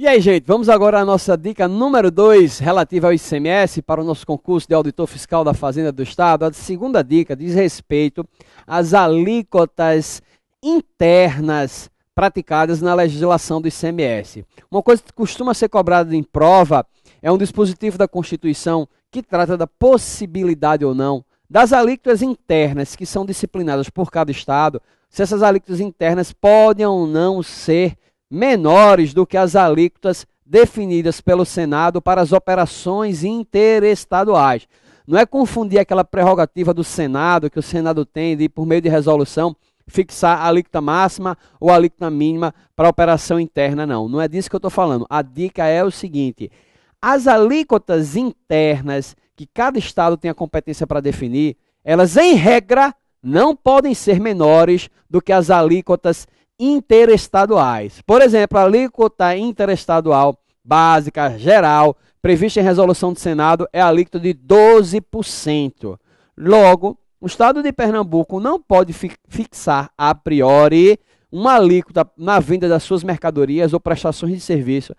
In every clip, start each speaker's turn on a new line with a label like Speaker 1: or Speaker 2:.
Speaker 1: E aí, gente, vamos agora à nossa dica número 2, relativa ao ICMS, para o nosso concurso de auditor fiscal da Fazenda do Estado. A segunda dica diz respeito às alíquotas internas praticadas na legislação do ICMS. Uma coisa que costuma ser cobrada em prova é um dispositivo da Constituição que trata da possibilidade ou não das alíquotas internas que são disciplinadas por cada Estado, se essas alíquotas internas podem ou não ser menores do que as alíquotas definidas pelo Senado para as operações interestaduais. Não é confundir aquela prerrogativa do Senado, que o Senado tem de, por meio de resolução, fixar a alíquota máxima ou a alíquota mínima para a operação interna, não. Não é disso que eu estou falando. A dica é o seguinte: as alíquotas internas que cada Estado tem a competência para definir, elas, em regra, não podem ser menores do que as alíquotas interestaduais. Por exemplo, a alíquota interestadual básica, geral, prevista em resolução do Senado, é a alíquota de 12%. Logo, o Estado de Pernambuco não pode fixar a priori uma alíquota na venda das suas mercadorias ou prestações de serviço.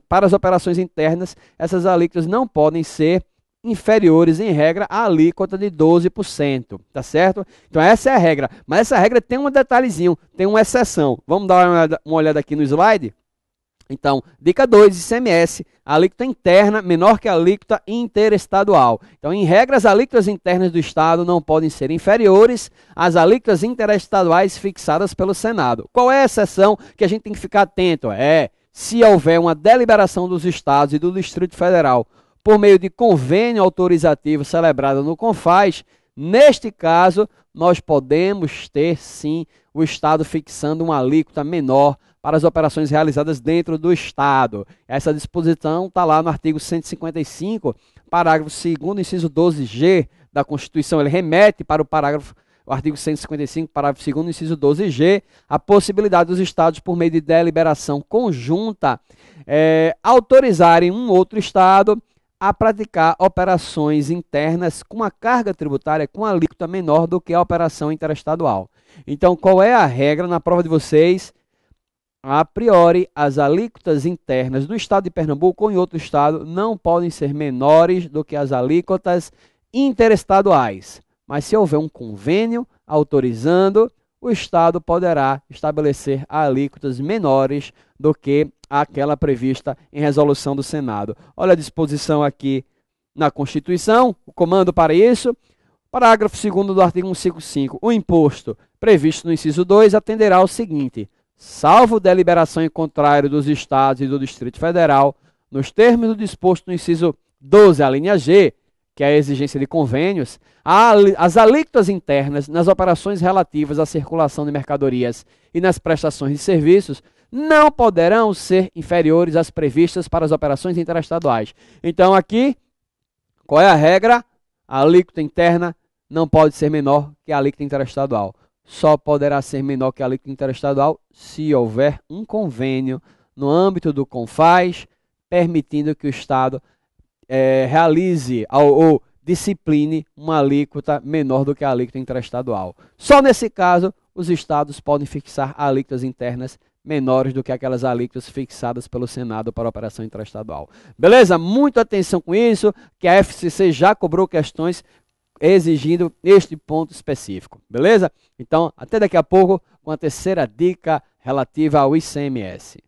Speaker 1: Para as operações internas, essas alíquotas não podem ser inferiores, em regra, à alíquota de 12%, tá certo? Então essa é a regra, mas essa regra tem um detalhezinho, tem uma exceção. Vamos dar uma olhada aqui no slide? Então, dica 2, ICMS, a alíquota interna menor que a alíquota interestadual. Então, em regra, as alíquotas internas do Estado não podem ser inferiores às alíquotas interestaduais fixadas pelo Senado. Qual é a exceção que a gente tem que ficar atento? Se houver uma deliberação dos Estados e do Distrito Federal por meio de convênio autorizativo celebrado no CONFAZ, neste caso, nós podemos ter, sim, o Estado fixando uma alíquota menor para as operações realizadas dentro do Estado. Essa disposição está lá no artigo 155, parágrafo 2º, inciso 12G da Constituição. Ele remete para o artigo 155, parágrafo 2º, inciso 12G, a possibilidade dos Estados, por meio de deliberação conjunta, autorizarem um outro Estado a praticar operações internas com a carga tributária com alíquota menor do que a operação interestadual. Então, qual é a regra na prova de vocês? A priori, as alíquotas internas do Estado de Pernambuco ou em outro Estado não podem ser menores do que as alíquotas interestaduais. Mas se houver um convênio autorizando, o Estado poderá estabelecer alíquotas menores do que aquela prevista em resolução do Senado. Olha a disposição aqui na Constituição, o comando para isso. Parágrafo 2º do artigo 155. O imposto previsto no inciso 2 atenderá ao seguinte: salvo deliberação em contrário dos Estados e do Distrito Federal, nos termos do disposto no inciso 12, a linha G, que é a exigência de convênios, as alíquotas internas nas operações relativas à circulação de mercadorias e nas prestações de serviços não poderão ser inferiores às previstas para as operações interestaduais. Então aqui, qual é a regra? A alíquota interna não pode ser menor que a alíquota interestadual. Só poderá ser menor que a alíquota interestadual se houver um convênio no âmbito do CONFAZ, permitindo que o Estado realize ou discipline uma alíquota menor do que a alíquota interestadual. Só nesse caso, os Estados podem fixar alíquotas internas menores do que aquelas alíquotas fixadas pelo Senado para a operação interestadual. Beleza? Muita atenção com isso, que a FCC já cobrou questões exigindo este ponto específico. Beleza? Então, até daqui a pouco com a terceira dica relativa ao ICMS.